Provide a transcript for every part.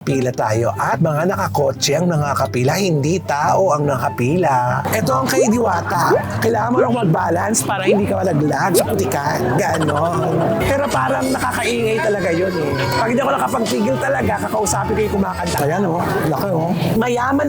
Pila tayo at mga nakakotse ang nakakapila, hindi tao ang nakapila. Ito ang kay Diwata. Kailangan mo lang mag-balance para hindi ka malaglag sa putikan. Ganon. Pero parang nakakaingay talaga yun eh. Pag hindi ako nakapagpigil talaga, kakausapin ko yung kumakanta. Ayan o, laki o. Mayaman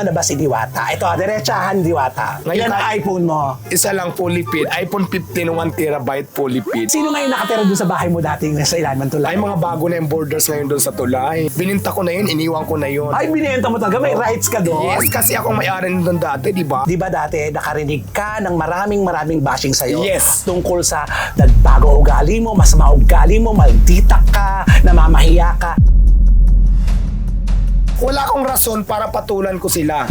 na ba si Diwata? Ito, diretsahan Diwata. Ilan ang iPhone mo? Isa lang fully paid. iPhone 15, 1 terabyte fully paid. Sino ngayon nakatira doon sa bahay mo dating nasa Ilaman Tulay? Ay, mga bago na yung borders ngayon doon sa Tulay. Bininta ko na yun, iniwan ko na yun. Ay, binenta mo talaga? May rights ka doon? Yes, kasi akong may-ari doon dati, di ba? Di ba dati nakarinig ka ng maraming bashing sa'yo? Yes. Tungkol sa nagbago ugali mo, masama ugali mo, maldita ka, namamahiya ka. Wala akong rason para patulan ko sila.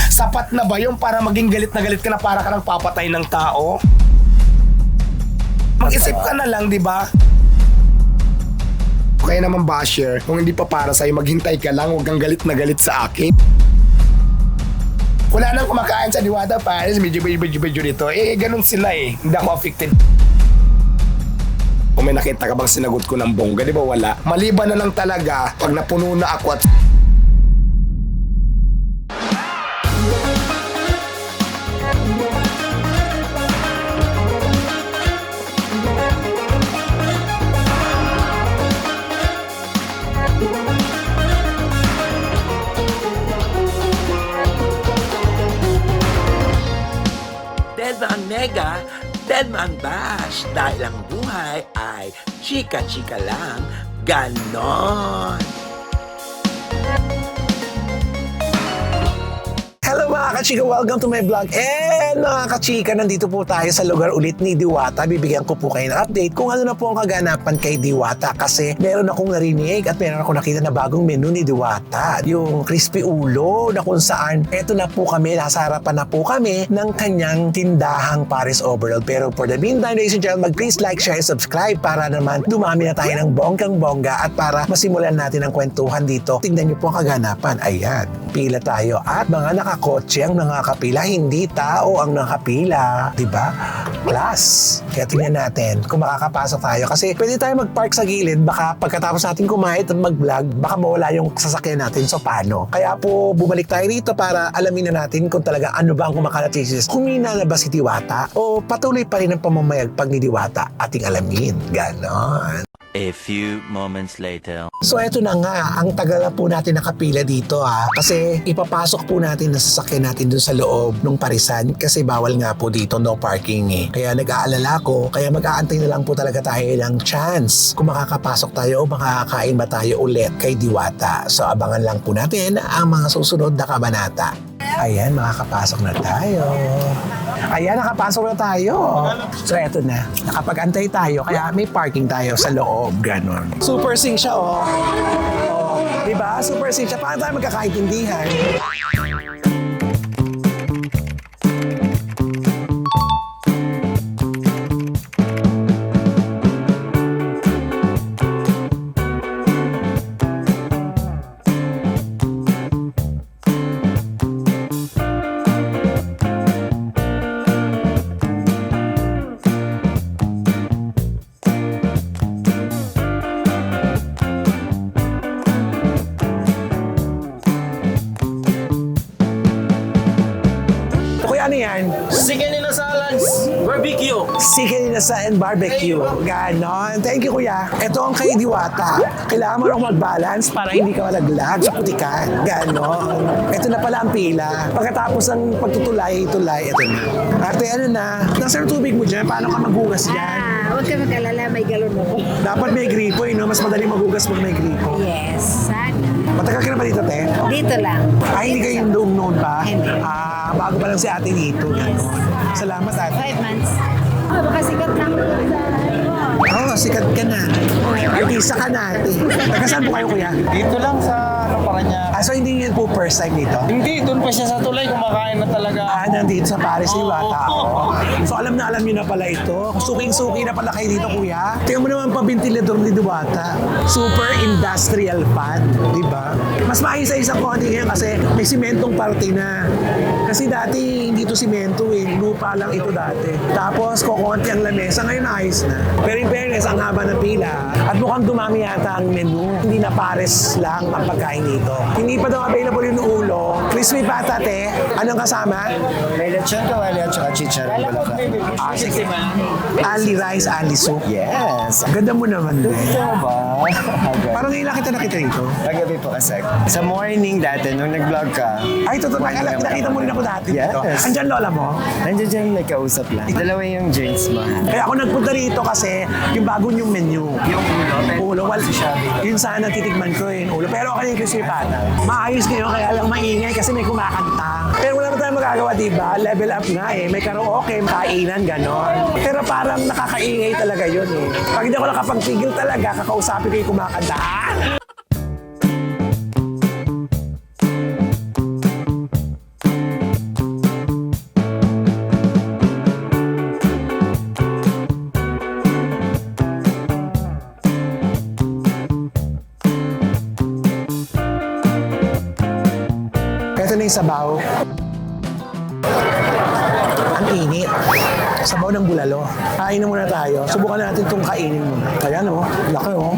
Sapat na ba yun para maging galit na galit ka na para ka nang papatay ng tao? Mag-isip ka na lang, di ba? Kaya naman basher, kung hindi pa para sa'yo, maghintay ka lang, huwag kang galit na galit sa akin. Wala nang kumakain sa Diwata, pares, medyo dito. Eh, ganun sila eh. Hindi ako affected. Kung may nakita ka bang sinagot ko ng bongga, di ba wala? Maliban na lang talaga pag napuno na ako at Dead ang nega, dead ang bash. Dahil ang buhay ay chika-chika lang, ganon. Hello mga kachika, welcome to my vlog. And mga kachika, nandito po tayo sa lugar ulit ni Diwata. Bibigyan ko po kayo ng update kung ano na po ang kaganapan kay Diwata. Kasi meron akong narinig at meron akong nakita na bagong menu ni Diwata. Yung crispy ulo na kung saan eto na po kami, nasa harapan na po kami ng kanyang tindahang Paris Overall. Pero for the meantime, ladies and gentlemen, please like, share, subscribe para naman dumami na tayo ng bonggang-bongga at para masimulan natin ang kwentuhan dito. Tingnan niyo po ang kaganapan. Ayan, pila tayo at mga nakakotse ang nakakapila, hindi tao ang nakapila. Diba? Plus, kaya tingnan natin kung makakapasok tayo. Kasi pwede tayo mag-park sa gilid, baka pagkatapos natin kumain at mag-vlog, baka mawala yung sasakyan natin. So, paano? Kaya po, bumalik tayo rito para alamin na natin kung talaga ano ba ang kumakalachisis. Humina na ba si Diwata o patuloy pa rin ang pamamayagpag ni Diwata? Ating alamin. Ganon. A few moments later. So eto na nga, ang tagal na po natin nakapila dito ha. Kasi ipapasok po natin na sasakyan natin dun sa loob ng parisan kasi bawal nga po dito no parking eh. Kaya nag-aalala ko, kaya mag-aantay na lang po talaga tayo ng chance kung makakapasok tayo o makakakain ba tayo ulit kay Diwata. So abangan lang po natin ang mga susunod na kabanata. Ayan, makakapasok na tayo. Ayan, nakapasok na tayo. So eto na, nakapag-antay tayo kaya may parking tayo sa loob, ganon. Super sing siya oh. Oh, diba? Super sing siya. Paano tayo magkakaintindihan? Ano yan? Chicken in a salads, barbecue. Chicken and barbecue. Ganon. Thank you, kuya. Ito ang kay Diwata. Kailangan mo lang mag-balance para hindi ka malaglag sa putikan. Ganon. Ito na pala ang pila. Pagkatapos ng pagtutulay-tulay, ito na. Ate, ano na? Nasa tubig mo dyan? Paano ka maghugas dyan? Huwag ka mag-alala, may galon ako. Dapat may gripo, eh, no? Mas madaling maghugas pag may gripo. Yes, sana. Matagal ka na ba dito, te? Dito lang. Ay, hindi kayo noon pa? Hindi. Bago pa lang si ate dito. Ganon. Salamat, ate. 5 months. Baka sikat na ako dun sa Oo, sikat ka na. Artista ka na, ate. Taga saan po kayo, kuya? Dito lang sa Paranaque. So hindi yun po first time dito? Hindi, doon pa siya sa tulay, kumakain na talaga. Nandito sa Paris ni Bata. Oo. So alam niyo na pala ito. Suking-suki na pala kayo dito, kuya. Tingnan mo naman pa ventilador ni Diwata. Super industrial fan, di ba? Mas maayos sa isang konti ngayon kasi may simentong parte na. Kasi dati hindi to simento eh. Lupa lang ito dati. Tapos kukunti ang lamesa. Ngayon ayos na. Pero in fairness, ang haba ng pila. At mukhang dumami yata ang menu. Hindi na Pares lang ang pagkain dito. Hindi pa daw available yung ulo. Crispy patate. Anong kasama? May lechon kawali at saka chicharon bulaklak. Sige. Ali rice, ali soup. Yes. Ganda mo naman din. Ito ba? Parang ngayon lang kita nakita rito. Kagabi po kasi. Sa morning dati, nung nag-vlog ka, Ay, totoo. Nakita mo rin ako dati dito. Yes. Andyan lola mo? nandiyan dyan may kausap lang. Dalawa yung drinks mo. Kaya ako nagpunta rito kasi yung bago yung menu. Yung ulo, Yun sana titikman ko yung ulo. Pero okay yung crispy pata. Maayos ngayon kaya lang maingay kasi may kumakanta. Pero wala na tayong magagawa, diba? Level up nga eh. May karaoke, kainan, ganon. Pero parang nakakaingay talaga yun eh. Pag hindi ako nakapagpigil talaga, kakausapin ko yung kumakanta. Ito na yung sabaw. Ang init. Sabaw ng bulalo. Kain na muna tayo. Subukan natin itong kainin muna. Ayan o. Laki o.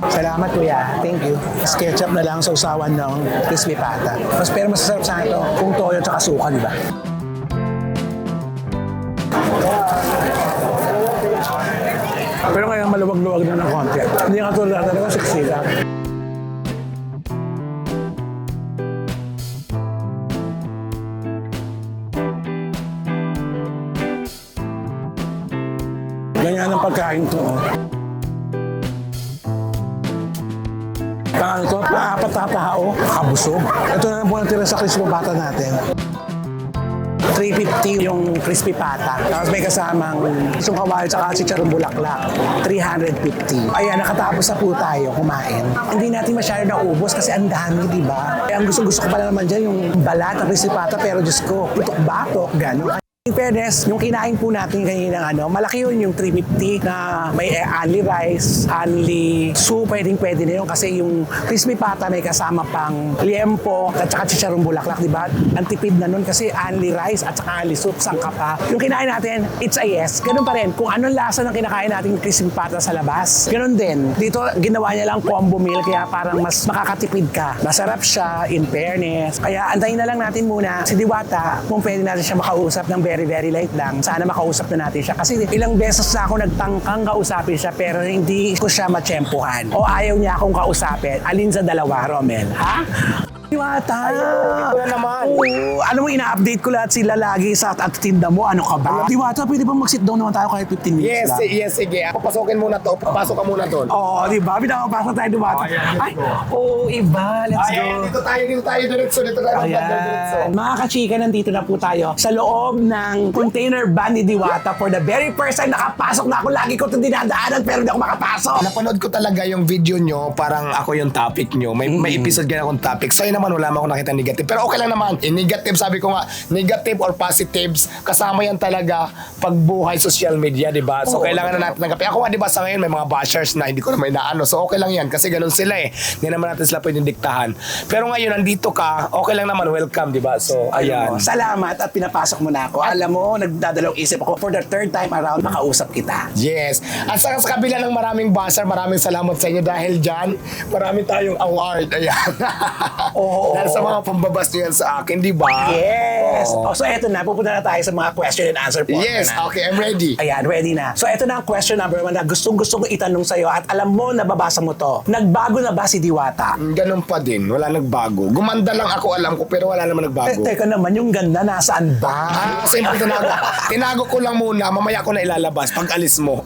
Salamat kuya. Thank you. Ketchup na lang sa usawan ng crispy pata. Pero masasarap sa ito kung toyo at suka, di ba? Pero ngayon maluwag-luwag na ng konti. Hindi nga tulad talaga siksika. Ganyan ang pagkain to. Oh. Paano ito? Paapat na tao, kabusog. Ito na lang po natira sa crispy pata natin. 350 yung crispy pata. Tapos may kasamang isang kawali at chicharon bulaklak. 350. Ayan, nakatapos na po tayo kumain. Hindi natin masyado naubos kasi ang dami, di ba? Ang gusto ko pala naman dyan yung balat ng crispy pata pero Diyos ko, putok-batok, gano'n. In fairness, yung kinain po natin kanina malaki yun yung 350 na may only rice, only soup, pwede na yun kasi yung crispy pata may kasama pang liempo at saka chicharong bulaklak, di ba? Ang tipid na nun kasi only rice at saka only soup, sangka pa. Yung kinain natin, it's a yes. Ganun pa rin. Kung anong lasa ng kinakain natin crispy pata sa labas, ganun din. Dito, ginawa niya lang combo meal kaya parang mas makakatipid ka. Masarap siya, in fairness. Kaya antayin na lang natin muna si Diwata kung pwede natin siya makausap ng very light lang. Sana makausap na natin siya. Kasi ilang beses na ako nagtangkang kausapin siya pero hindi ko siya matsyempohan. O ayaw niya akong kausapin. Alin sa dalawa, Romel? Ha? Diwata! Ito na naman. Oo. Alam mo, ina-update ko lahat sila lagi sa at tinda mo. Ano ka ba? Diwata, pwede ba mag-sit down naman tayo kahit 15 minutes lang? Yes, sige. Papasokin muna to. Papasok ka muna doon. Oo, di ba? Pinapapasok tayo, Diwata. Ay, oo, iba. Let's go. Dito tayo diretso. Dito tayo diretso. Ayan. Mga kachika, nandito na po tayo sa loob ng container van ni Diwata. For the very first time, nakapasok na ako. Lagi ko ito dinadaanan pero hindi ako makapasok. Napanood ko talaga yung video nyo, parang ako yung topic nyo. May episode ka na akong topic. Sa'yo naman, wala mo ako nakita negative. Pero okay lang naman. In negative, sabi ko nga, negative or positives, kasama yan talaga pagbuhay social media, di ba? So, kailangan na natin tanggapin. Ako nga, di ba, sa ngayon, may mga bashers na hindi ko na may naano. So, okay lang yan. Kasi ganun sila eh. Hindi naman natin sila pwedeng diktahan. Pero ngayon, nandito ka, okay lang naman. Welcome, di ba? So, ayan. Salamat at pinapasok mo na ako. Alam mo, nagdadalawang isip ako for the third time around makausap kita. Yes. At sa kabila ng maraming basher, maraming salamat sa inyo dahil dyan, marami tayong award. Ayan. Oo. Dahil sa mga pambabas nyo yan sa akin, di ba? Yes. Oo. So eto na, pupunta na tayo sa mga question and answer portion Yes, na. okay, I'm ready. Ayan, ready na. So eto na ang question number 1 na gustong-gusto ko itanong sa'yo at alam mo, nababasa mo to. Nagbago na ba si Diwata? Ganun pa din, wala nagbago. Gumanda lang ako, alam ko, pero wala naman nagbago. Teka naman, yung ganda nasaan ba? Simple, tinago ko lang muna, mamaya ko na ilalabas pag alis mo.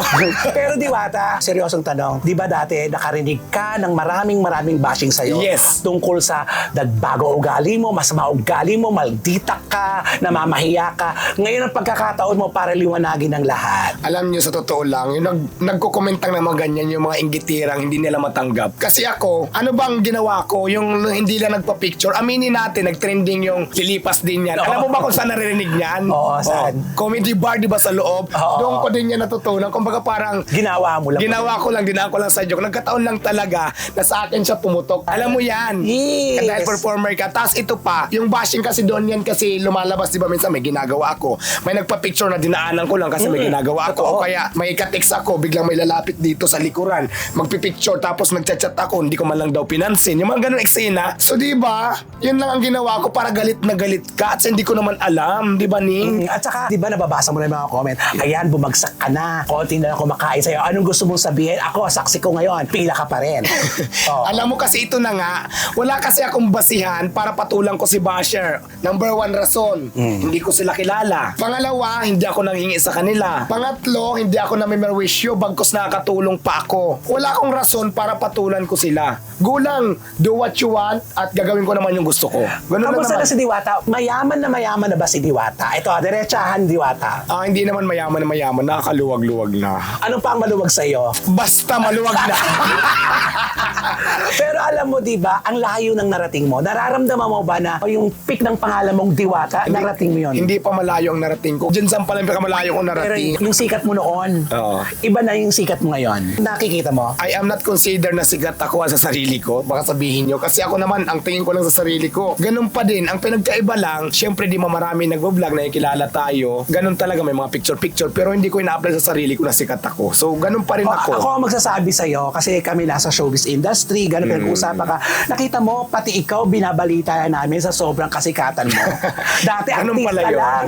Pero Diwata, seryosong tanong, di ba dati nakarinig ka ng maraming bashing sa'yo? Yes. Tungkol sa nagbago ugali mo, masama ugali mo, maldita ka, namamahiya ka. Ngayon ang pagkakataon mo para liwanagin ang lahat. Alam niyo, sa totoo lang, yung nagkukomentang ng mga ganyan, yung mga inggitirang hindi nila matanggap. Kasi ako, ano bang ginawa ko? Yung hindi lang nagpa-picture, aminin natin, nag-trending yung lilipas din yan. Oo. Alam mo ba kung saan naririnig niyan? Oo, saan? Comedy bar, di ba, sa loob? Oo. Doon ko din yan natutunan. Kumbaga parang, Ginawa mo lang. dinaan ko lang sa joke. Nagkataon lang talaga na sa akin siya pumutok. Alam mo yan. Yes. Dahil performer ka. Tapos ito pa, yung bashing kasi doon yan kasi lumalabas, di ba, minsan may ginagawa ako. May nagpa-picture na dinaanan ko lang kasi may ginagawa ako. Totoo. O kaya may ka-text ako, biglang may lalapit dito sa likuran. Magpipicture tapos nagchat-chat ako, hindi ko man lang daw pinansin. Yung mga ganun eksena. So di ba, yun lang ang ginawa ko para galit na galit ka at hindi ko naman alam, di ba, Ning? At saka, di ba nababasa mo na yung mga comment? Ayan, bumagsak ka na. Konti na lang kumakain sa'yo. Anong gusto mong sabihin? Ako, saksi ko ngayon. Pila ka pa rin. Oh. Alam mo kasi ito na nga, wala kasi akong basihan para patulang ko si Basher. Number 1 rason, hindi ko sila kilala. Pangalawa, hindi ako nanghingi sa kanila. Pangatlo, hindi ako namimerwisyo bagkos nakakatulong pa ako. Wala akong rason para patulan ko sila. Gulang, do what you want at gagawin ko naman yung gusto ko. Ganun lang Kamusta naman. na si Diwata? Mayaman na ba si Diwata? Ito, diretsahan Diwata. Hindi naman mayaman na mayaman, nakakaluwag-luwag na. Ano pa ang maluwag sa'yo? Basta maluwag na. Pero alam mo, di ba, ang layo ng narating mo. Nararamdaman mo ba na yung pick ng pangalan mong Diwata, narating mo yun? Hindi pa malayo ang narating ko. Diyan saan pala yung pinakamalayo kong Pero narating. yung sikat mo noon, Oo. iba na yung sikat mo ngayon. Nakikita mo? I am not considered na sigat ako sa sarili ko. Baka sabihin nyo. Kasi ako naman, ang tingin ko lang sa sarili ko. Ganun pa din. Ang pinagkaiba lang, syempre di marami nagbo-vlog na ikilala tayo. Ganun talaga, may mga picture-picture. Pero hindi ko ina-apply sa sarili ko na sikat ako. So, ganun pa rin ako. Ako ang magsasabi sa'yo kasi kami nasa showbiz industry, gano'n pinag-uusapan ka. Nakita mo, pati ikaw binabalita namin sa sobrang kasikatan mo. Dati Ganun pala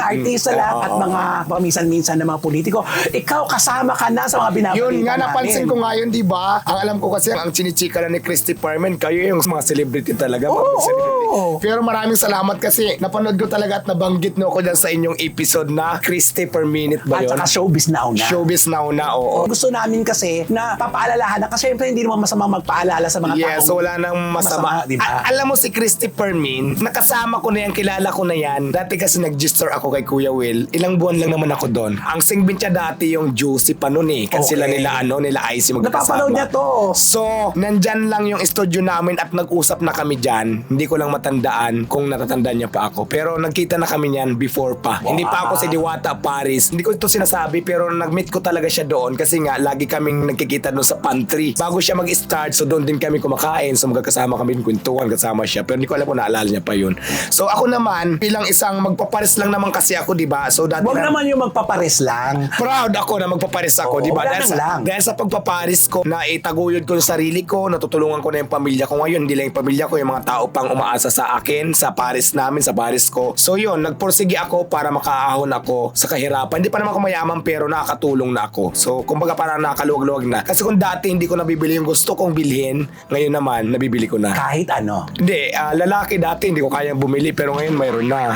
artista yun. lang Oo. at mga paminsan-minsan na mga politiko. Ikaw kasama ka na sa mga binabalita Yun nga, napansin namin. ko nga yun, di ba? Ang alam ko kasi, ang chinichika na ni Christy Perman, kayo yung mga celebrity talaga. mga Oo, celebrity. oo. Pero maraming salamat kasi napanood ko talaga at nabanggit nyo ko dyan sa inyong episode na Christy per minute ba At yun? saka showbiz now na. Showbiz now na, oo. Gusto namin kasi na papaalalahan na kasi syempre hindi naman masamang magpaalala sa mga Yes, taong so wala nang masama. di ba? Alam mo si Christy Permin, nakasama ko na yan, kilala ko na yan. Dati kasi nag-gestor ako kay Kuya Will. Ilang buwan lang naman ako doon. Ang singbin niya dati yung Juicy pa noon eh. Kasi Okay. sila nila Icy magkakasama. Napapanood niya to. So, nandyan lang yung studio namin at nag-usap na kami dyan. Hindi ko lang matandaan kung natatandaan niya pa ako. Pero nagkita na kami niyan before pa. Hindi pa ako si Diwata Paris. Hindi ko ito sinasabi pero nag-meet ko talaga siya doon kasi nga lagi kaming nagkikita doon sa pantry. Bago siya mag-start, so doon din kami kumakain. So magkakasama kami ng kwentuhan, kasama siya. Pero hindi ko alam kung naalala niya pa yun. So ako naman, bilang isang magpapares lang naman kasi ako, di ba? So dati Huwag naman yung magpapares lang. proud ako na magpaparis ako, Oo, di ba? wala nang lang. Dahil sa pagpaparis ko, na itaguyod ko yung sarili ko, natutulungan ko na yung pamilya ko ngayon. Hindi lang yung pamilya ko, yung mga tao pang umaasa sa akin, sa paris namin, sa paris ko. So yun, nagpursige ako para makaahon ako sa kahirapan. Hindi pa naman ako mayaman pero nakakatulong na ako. So kumbaga parang nakaluwag-luwag na. Kasi kung dati hindi ko nabibili yung gusto kong bilhin, ngayon naman nabibili ko na. Kahit ano. Hindi, lalaki dati hindi ko kayang bumili pero ngayon mayroon na.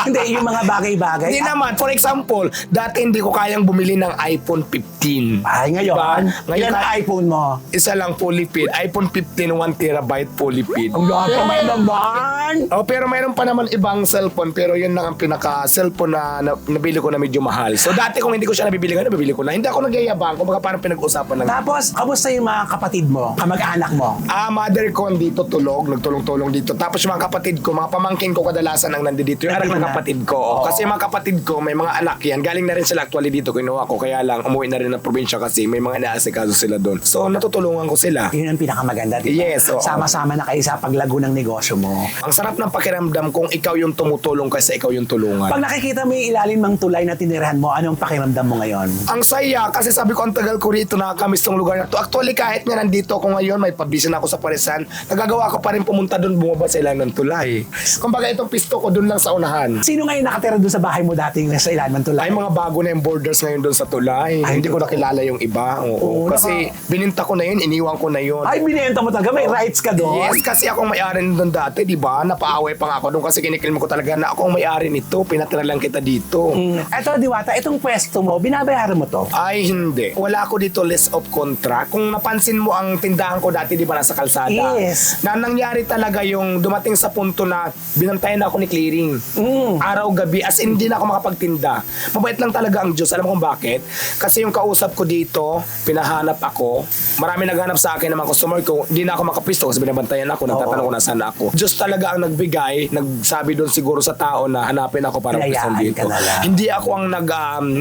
Hindi, yung mga bagay-bagay. Hindi naman. For example, dati hindi ko kayang bumili ng iPhone 15. Ay, ngayon. Diba? Ngayon, Ilan ang iPhone mo? isa lang fully paid. iPhone 15, 1TB fully paid. Ang lahat naman naman. Oh, pero mayroon pa naman ibang cellphone pero yun lang ang pinaka-cellphone na nabili ko na medyo mahal. So dati kung hindi ko siya nabibili ko na. Hindi ako nagyayabang. Kumbaga parang pinag-usapan lang. Tapos, kamusta yung mga kapatid mo? Kamag-anak mo? Mother ko dito tulog, nagtulong-tulong dito. Tapos yung mga kapatid ko, mga pamangkin ko kadalasan ang nandito. Yung anak ng kapatid ko. Oo. Kasi yung mga kapatid ko, may mga anak yan. Galing na rin sila actually dito. Kinuha ko. Kaya lang, umuwi na rin ng probinsya kasi may mga inaasikaso sila doon. So, natutulungan ko sila. Yun ang pinakamaganda, di ba? Yes, oo. Sama-sama na kayo sa paglago ng negosyo mo. Ang sarap ng pakiramdam kung ikaw yung tumutulong kaysa ikaw yung tulungan. Pag nakikita mo yung ilalim ng tulay na tinirahan mo, anong pakiramdam mo ngayon? Ang saya kasi sabi ko ang tagal ko rito nakakamiss tong lugar na to. Actually kahit nga nandito ako ngayon, may pabisan ako sa Parisan, nagagawa ko pa rin pumunta doon bumaba sa ilang ng tulay. Kumbaga itong pisto ko doon lang sa unahan. Sino ngayon nakatira doon sa bahay mo dating sa ilalim ng tulay? Ay mga bago na yung borders ngayon doon sa tulay. Ay, Hindi ko totoo. nakilala yung iba. Oo. Oo, Kasi bininta ko na yun, iniwan ko na yun. Ay, binenta mo talaga. May rights ka doon? Yes, kasi akong may-ari doon dati, di ba? Napaaway pa nga ako doon kasi kinikilm ko talaga na akong may-ari nito, pinatira lang kita dito. Eto, Diwata, itong pwesto mo, binabayaran mo to? Ay, hindi. Wala ko dito list of contract. Kung napansin mo ang tindahan ko dati, di ba, nasa kalsada? Yes. Na nangyari nangyari talaga yung dumating sa punto na binantayan ako ni Clearing. Araw-gabi, as in, hindi na ako makapagtinda. Mabait lang talaga ang Diyos. Alam mo kung bakit? Kasi yung kausap ko dito, pinahanap ako. Marami naghanap sa akin ng mga customer ko. Hindi na ako makapisto kasi binabantayan ako. Nagtatanong ko nasaan ako. Diyos talaga ang nagbigay. Nagsabi doon siguro sa tao na hanapin ako para Pinayaan pisto dito. ka na lang. Hindi ako ang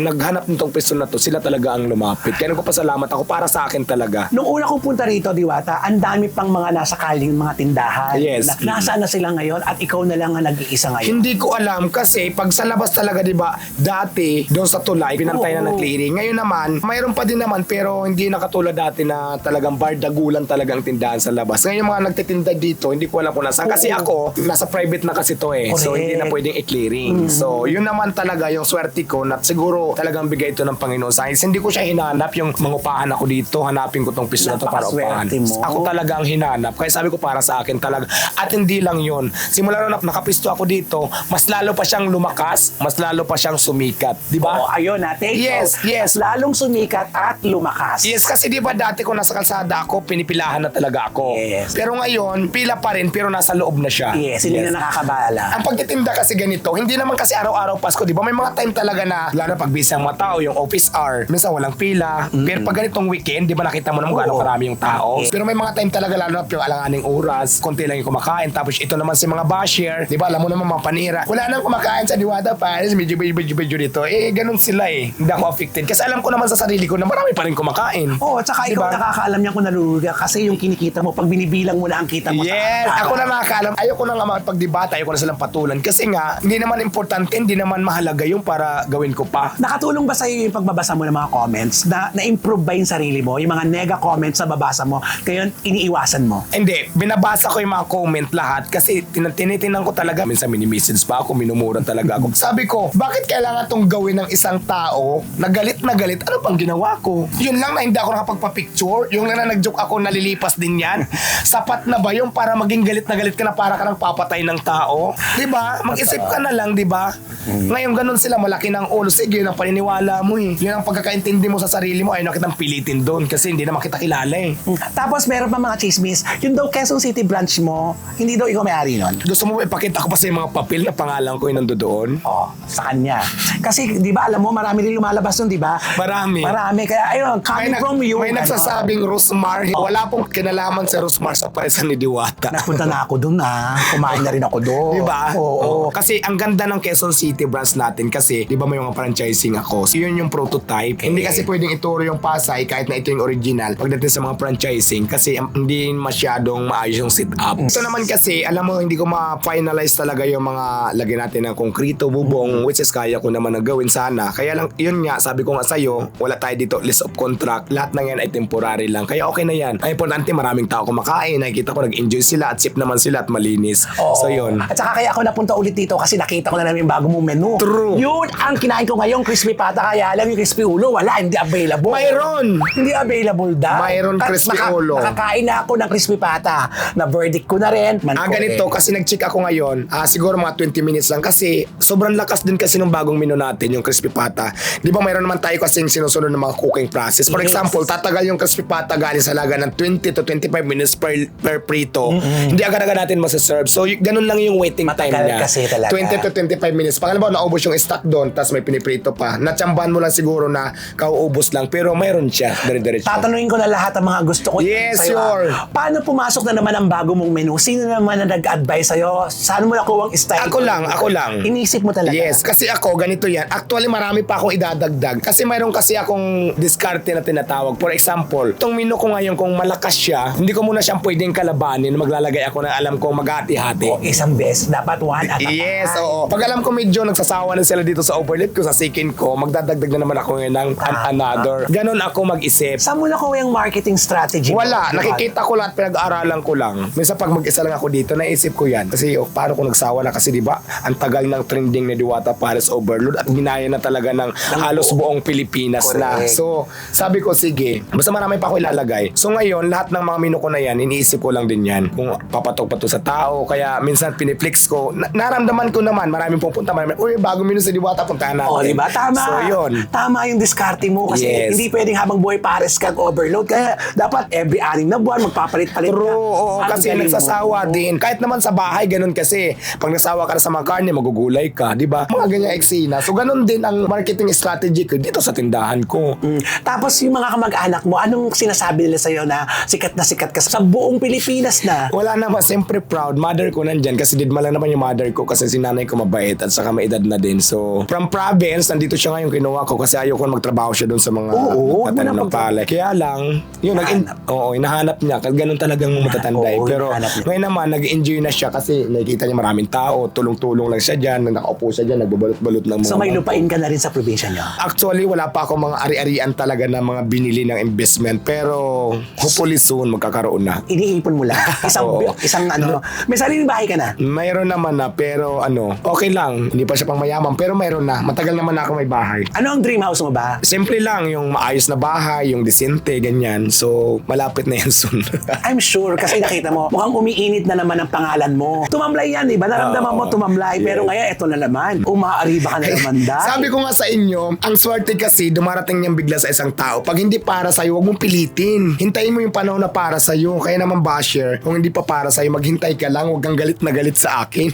naghanap nitong pisto na to. Sila talaga ang lumapit. Kaya nagpapasalamat ako para sa akin talaga. Nung una kong punta rito, Diwata, ang dami pang mga nasa kaling mga tindahan. Yes. Nasaan na sila ngayon at ikaw na lang ang nag-iisa ngayon? Hindi ko alam kasi pag sa labas talaga, di ba, dati doon sa tulay, pinantay na ng clearing. Ngayon naman, mayroon pa din naman pero hindi na katulad dati na talagang bardagulan talagang tindahan sa labas. Ngayon yung mga nagtitinda dito, hindi ko alam kung nasaan. Kasi ako, nasa private na kasi to eh. So Correct. hindi na pwedeng i-clearing. So yun naman talaga yung swerte ko na siguro talagang bigay ito ng Panginoon sa akin. Hindi ko siya hinanap yung mangupahan ako dito, hanapin ko tong piso na to para upahan. Napakaswerte mo. Ako talaga ang hinanap. Kaya sabi ko para sa akin talaga. At hindi lang yun. Simula nung nakapisto ako dito, mas lalo pa siyang lumakas, mas lalo pa siyang sumikat. Di ba? Oh, ayun na, take Yes, off. yes. Lalong sumikat at lumakas. Yes, kasi di ba dati kung nasa kalsada ako, pinipilahan na talaga ako. Yes. Pero ngayon, pila pa rin, pero nasa loob na siya. Yes, hindi na nakakabala. Ang pagtitinda kasi ganito, hindi naman kasi araw-araw Pasko, di ba? May mga time talaga na, lalo pag busy ang mga tao, yung office hour, minsan walang pila. Pero pag ganitong weekend, di ba nakita mo naman gaano karami yung tao. Yes. Pero may mga time talaga, lalo na yung alanganing oras, konti lang yung kumakain. Tapos ito naman si mga basher, di ba? Alam mo naman mga panira. Wala nang kumakain sa Diwata Paris, medyo dito. Eh, ganun sila eh. Hindi ako affected. Kasi alam ko naman sa sarili ko na marami pa rin kumakain. Oo, tsaka ikaw Diba? nakakaalam niya kung naluluga kasi yung kinikita mo, pag binibilang mo na ang kita mo. Yes, ako na nakakaalam. Ayoko na nga makapagdebate, ayoko na silang patulan. Kasi nga, hindi naman importante, hindi naman mahalaga yung para gawin ko pa. Nakatulong ba sa'yo yung pagbabasa mo ng mga comments? Na-improve ba yung sarili mo? Yung mga nega comments na babasa mo, kaya iniiwasan mo? Hindi, binabasa ko yung mga comment lahat kasi tinitinan ko talaga. Minsan mini-message pa ako, minumura talaga ako. Sabi ko, bakit kailangan tong gawin ng isang tao na galit? Ano pang ginawa ko? Yun lang na hindi ako nakapagpa-picture. Yung lang na nag-joke ako, nalilipas din yan. Sapat na ba yung para maging galit na galit ka na para ka ng papatay ng tao? Diba? Mag-isip ka na lang, diba? Ngayon ganun sila, malaki ng ulo. Sige, yun ang paniniwala mo eh. Yun ang pagkakaintindi mo sa sarili mo. Ayun na kitang pilitin doon kasi hindi naman kita kilala eh. Tapos meron pa mga chismis, yung daw Quezon City branch mo, hindi daw ikaw may-ari nun. Gusto mo ba ipakita ko pa sa mga papel na pangalan ko yung nandoon? Oh, sa kanya. Kasi, di ba, alam mo, marami rin lumalabas nun, di ba? Marami. Kaya, ayun, coming from you. May nagsasabing Rosmar. Wala pong kinalaman sa Rosmar sa parisan ni Diwata. Napunta na ako dun, kumain na rin ako doon. Diba? Oo. Kasi ang ganda ng Quezon City branch natin kasi, di ba may mga franchising ako. So yun yung prototype. Hindi kasi pwedeng ituro yung Pasay kahit na ito yung original pagdating sa mga franchising kasi hindi masyadong maayos yung setup. Ito naman kasi, alam mo, hindi ko ma-finalize talaga yung mga lagyan natin ng konkrito, bubong, which is kaya ko naman na gawin sana. Kaya lang, yun nga, sabi ko nga sa'yo, wala tayo dito list of contract. Lahat ng yan ay temporary lang. Kaya okay na yan. Ang importante, maraming tao kumakain. Nakikita ko, nag-enjoy sila at safe naman sila at malinis. Oo. So yun. At saka kaya ako napunta ulit dito kasi nakita ko na namin yung bago mong menu. True. Yun ang kinain ko ngayon, crispy pata. Kaya lang yung crispy ulo, wala, hindi available. Mayroon! Hindi available daw. Mayroon crispy ulo. Nakakain na ako ng crispy pata. Na verdict ko na rin. Ganito, kasi nag-check ako ngayon, siguro mga 20 minutes lang kasi sobrang lakas din kasi nung bagong menu natin, yung crispy pata. Di ba mayroon naman tayo kasi sinusunod ng mga cooking process. For Yes. example, tatagal yung crispy pata galing sa laga ng 20 to 25 minutes per prito. Hindi agad-agad natin masaserve. So, ganun lang yung waiting time Matagal niya. kasi talaga. 20 to 25 minutes. Pag alam mo, naubos yung stock doon, tapos may piniprito pa. Natsambahan mo lang siguro na kauubos lang, pero mayroon siya. Dire-diretso. Tatanungin ko na lahat ng mga gusto ko. Yes, sa'yo, sure. Paano pumasok na naman ang bago mong menu? Sino naman ang nag-advise sa'yo? Saan mo nakuha ang style? Ako lang. Inisip mo talaga? Yes, kasi ako, ganito yan. Actually, marami pa akong idadagdag. Kasi mayroon kasi akong diskarte na tinatawag. For example, itong menu ko ngayon, kung malakas siya, hindi ko muna siyang pwedeng kalabanin. Maglalagay ako na alam kong maghati-hati. O, isang beses, dapat one at a Yes, time. oo. Pag alam ko medyo nagsasawa na sila dito sa overlap ko, sa sikin ko, magdadagdag na naman ako ngayon ng another. Ganon ako mag-isip. Saan mo nakuha yung marketing strategy mo? Wala, nakikita ko lahat, pinag-aaralan ko lang. Minsan pag mag-isa lang ako dito, naisip ko yan. Kasi paano kung nagsawa na kasi, di ba, ang tagal ng trending ni Diwata Paris Overload at ginaya na talaga ng halos buong Pilipinas na. Correct. So, sabi ko, sige, basta marami pa ako ilalagay. So ngayon, lahat ng mga menu ko na yan, iniisip ko lang din yan. Kung papatok pa to sa tao, kaya minsan piniflex ko. Naramdaman ko naman, maraming pupunta, uy, bago menu sa Diwata, puntahan natin. O, diba? Tama. So, yun. Tama yung diskarte mo kasi Yes. hindi pwedeng habang buhay pares kag overload. Kaya dapat every 6 na buwan magpapalit-palit True, ka. oo. Ang kasi galing nagsasawa mo. din. Kahit naman sa bahay, ganun kasi. Pag nasawa ka na sa mga karne, magugulay ka, di ba? Mga ganyang eksena. So, ganun din ang marketing strategy ko dito sa tindahan ko. Tapos yung mga kamag-anak mo, anong sinasabi nila sa'yo na sikat ka sa buong Pilipinas na? Wala naman, siyempre proud. Mother ko nandyan kasi didma lang naman yung mother ko kasi si nanay ko mabait at saka may edad na din. So, from province, nandito siya ngayon, kinuha ko kasi ayaw ko magtrabaho siya doon sa mga Oo, tatanim wala ng palay. Kaya lang, yun, hinahanap niya. Kasi ganun talagang matatanda. Oo, Pero hinahanap niya. ngayon naman, nag-enjoy na siya kasi nakikita niya maraming tao, tulong-tulong lang siya dyan, nakaupo siya dyan, nagbabalot-balot ng mga... So may lupain ka na rin sa probinsya niyo? Actually, wala pa ako mga ari-arian talaga na mga binili ng investment. Pero hopefully soon, magkakaroon na. Iniipon mo lang. Oo. Isang ano, may sariling bahay ka na? Mayroon naman na, pero okay lang. Hindi pa siya pang mayaman, pero mayroon na. Matagal naman na ako may bahay. Ano ang dream house mo ba? Simple lang, yung maayos na bahay, yung disente, ganyan. So, malapit na yan soon. I'm sure kasi nakita mo, mukhang umiinit na naman ang pangalan mo. Tumamlay yan, di ba? Naramdaman mo tumamlay. Pero ngayon, eto na naman. Umaariba ka na naman dahil. Sabi ko nga sa inyo, ang swerte kasi dumarating niyang bigla sa isang tao. Pag hindi para sa'yo, huwag mong pilitin. Hintayin mo yung panahon na para sa'yo. Kaya naman basher, kung hindi pa para sa'yo, maghintay ka lang. Huwag kang galit na galit sa akin.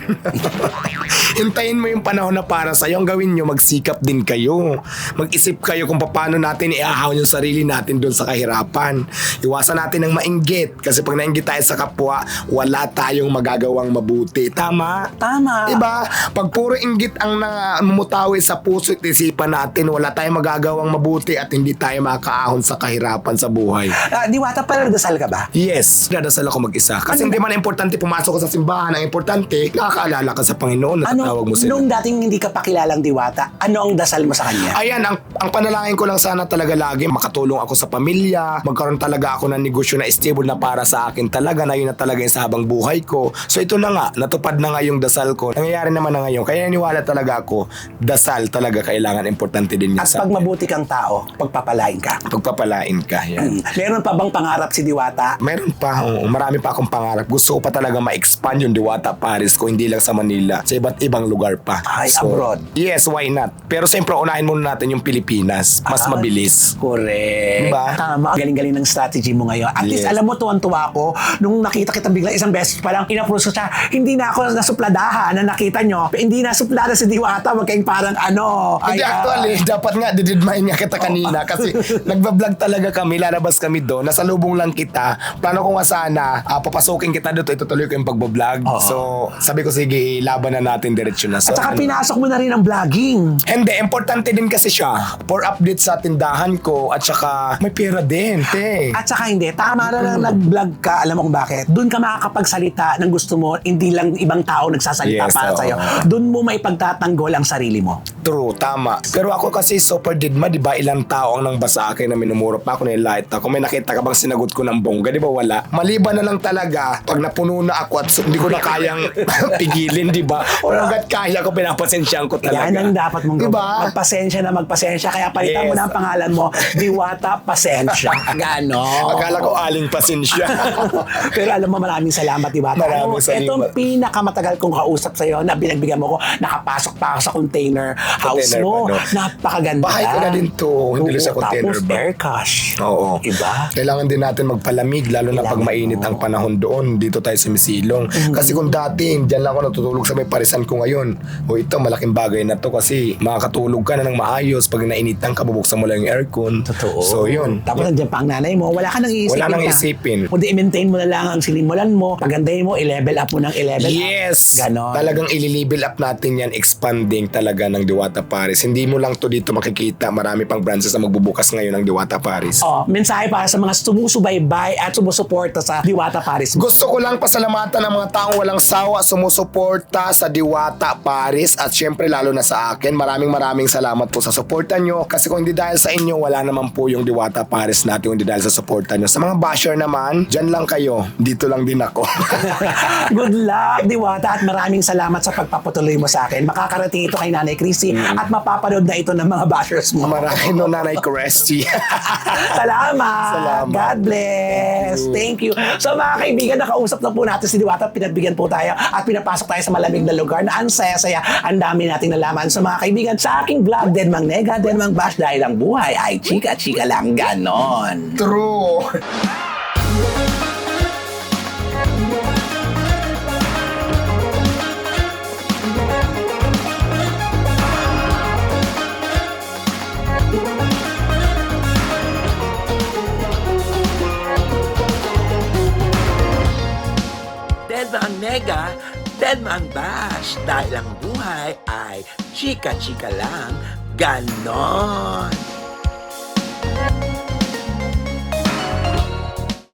Hintayin mo yung panahon na para sa'yo. Ang gawin nyo, magsikap din kayo. Mag-isip kayo kung paano natin iahaw yung sarili natin doon sa kahirapan. Iwasan natin ng mainggit. Kasi pag nainggit tayo sa kapwa, wala tayong magagawang mabuti. Tama? Tama. Diba? Pag puro inggit ang namumutawi sa puso at isipan natin, wala tayong magagawang mabuti at hindi tayo makaahon sa kahirapan sa buhay. Diwata, pala nagdasal ka ba? Yes, dadasal ako mag-isa. Kasi hindi man importante pumasok ka sa simbahan. Ang importante, nakakaalala ka sa Panginoon at tatawag mo sila. Nung dating hindi ka pa kilalang Diwata, ano ang dasal mo sa kanya? Ayan, ang panalangin ko lang sana talaga lagi, makatulong ako sa pamilya, magkaroon talaga ako ng negosyo na stable na para sa akin talaga, na yun na talaga yung sa habang buhay ko. So ito na nga, natupad na nga yung dasal ko. Nangyayari naman na ngayon. Kaya naniwala talaga ako, dasal talaga kailangan, importante din yun At sa pag mabuti kang tao, pagpapalain ka. pagpapalain ka. Yan. Meron pa bang pangarap si Diwata? Meron pa, marami pa akong pangarap. Gusto ko pa talaga ma-expand yung Diwata Paris ko, hindi lang sa Manila, sa iba't ibang lugar pa. Ay, abroad. Yes, why not? Pero siyempre, unahin muna natin yung Pilipinas. Mas mabilis. Correct. Diba? Tama. Galing-galing ng strategy mo ngayon. At least, Yes. alam mo, tuwan-tuwa ako. Nung nakita kita bigla isang beses pa lang, in-approach ko siya. Hindi na ako nasupladahan na nakita nyo. Hindi na suplada si Diwata. Wag kayong parang ano. Hindi, actually, dapat nga, dididmahin nga kita kanina kasi nagbablog talaga kami, lalabas kami doon, nasa lubong lang kita. Plano ko nga sana, papasukin kita doon, itutuloy ko yung pagbablog. Oo. So, sabi ko, sige, laban na natin, diretsyo na. So, At saka pinasok mo na rin ang vlogging. Hindi, importante din kasi siya for update sa tindahan ko at saka may pera din, te. At saka hindi, tama na lang nag-vlog ka, alam mo kung bakit. Doon ka makakapagsalita ng gusto mo, hindi lang ibang tao nagsasalita Yes, para oo. sa'yo. Doon mo may pagtatanggol ang sarili mo. True, tama. Pero ako kasi super didma, di ba? Ilang tao ang nang basa akin na minumura pa ako, nilait ako. May nakita ka bang sinagot ko ng bongga? Di ba wala? Maliban na lang talaga pag napuno na ako at hindi ko na kayang pigilin, di ba? O hanggat kaya ko, pinapasensyahan ko talaga. Yan ang dapat mong gawin. Diba? Magpasensya. Kaya palitan mo Yes. na ang pangalan mo, Diwata Pasensya. Ganon. Akala ko aling pasensya. Pero alam mo, maraming salamat, Diwata. Maraming salamat. Itong pinakamatagal kong kausap sa'yo na binagbigyan mo ko, nakapasok pa ako sa container house Container mo. ba, no? Napakaganda. Bahay ko na din to. Hindi lang sa Oo, container tapos ba? air cash. Oo. Iba? Kailangan din natin magpalamig, lalo na pag Kailangan mainit mo. ang panahon doon. Dito tayo sa Misilong. Kasi kung dati, dyan lang ako natutulog sa may parisan ko ngayon. O ito, malaking bagay na to kasi makakatulog ka na ng maayos. Pag nainitan ka, bubuksan mo lang yung aircon. Totoo. So, yun. Tapos nandiyan pa ang nanay mo, wala ka nang iisipin. Wala nang pa. isipin. Kundi i-maintain mo na lang ang sinimulan mo, pagandahin mo, i-level up mo ng i-level up. Yes! Ganon. Talagang i-level up natin yan, expanding talaga ng Diwata Paris. Hindi mo lang to dito makikita. Marami pang branches na magbubukas ngayon ng Diwata Paris. Oh, mensahe para sa mga sumusubaybay at sumusuporta sa Diwata Paris. Gusto ko lang pasalamatan ng mga taong walang sawa sumusuporta sa Diwata Paris at syempre lalo na sa akin. Maraming salamat po sa suporta nyo kasi kung hindi dahil sa inyo wala naman po yung Diwata Paris natin, kung hindi dahil sa suporta nyo. Sa mga basher naman, dyan lang kayo. Dito lang din ako. Good luck, Diwata, at maraming salamat sa pagpapatuloy mo sa akin. Makakarating ito kay Nanay Chrissy at mapapanood na ito ng mga bashers mo. Maraming no, Nanay Cresty. Salamat. God bless. Thank you. So mga kaibigan, nakausap na po natin si Diwata. Pinagbigyan po tayo at pinapasok tayo sa malamig na lugar na ang saya-saya. Ang dami nating nalaman. So mga kaibigan, sa aking vlog, Denmang Nega, Denmang Bash, dahil ang buhay ay chika-chika lang ganon. True. dead ba ang nega, dead ba ang bash, dahil ang buhay ay chika-chika lang, ganon.